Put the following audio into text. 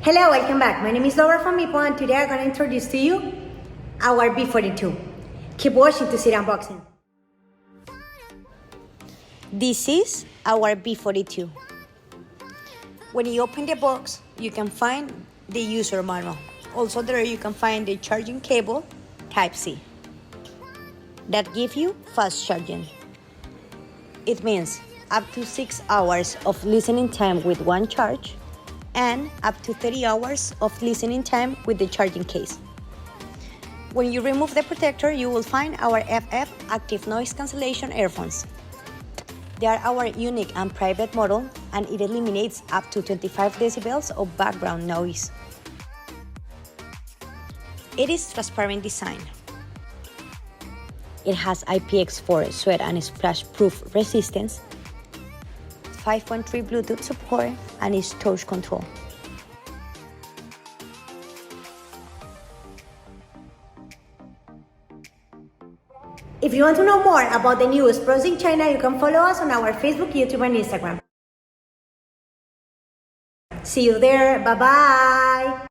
Hello, welcome back. My name is Laura from Hippo, and today I'm going to introduce to you our B42. Keep watching to see the unboxing. This is our B42. When you open the box, you can find the user manual. Also there you can find the charging cable Type-C that give you fast charging. It means up to 6 hours of listening time with one charge and up to 30 hours of listening time with the charging case. When you remove the protector, you will find our FF active noise cancellation earphones. They are our unique and private model, and it eliminates up to 25 decibels of background noise. It is transparent design. It has IPX4 sweat and splash proof resistance, 5.3 Bluetooth support, and is touch control. If you want to know more about the newest products in China, you can follow us on our Facebook, YouTube, and Instagram. See you there. Bye-bye.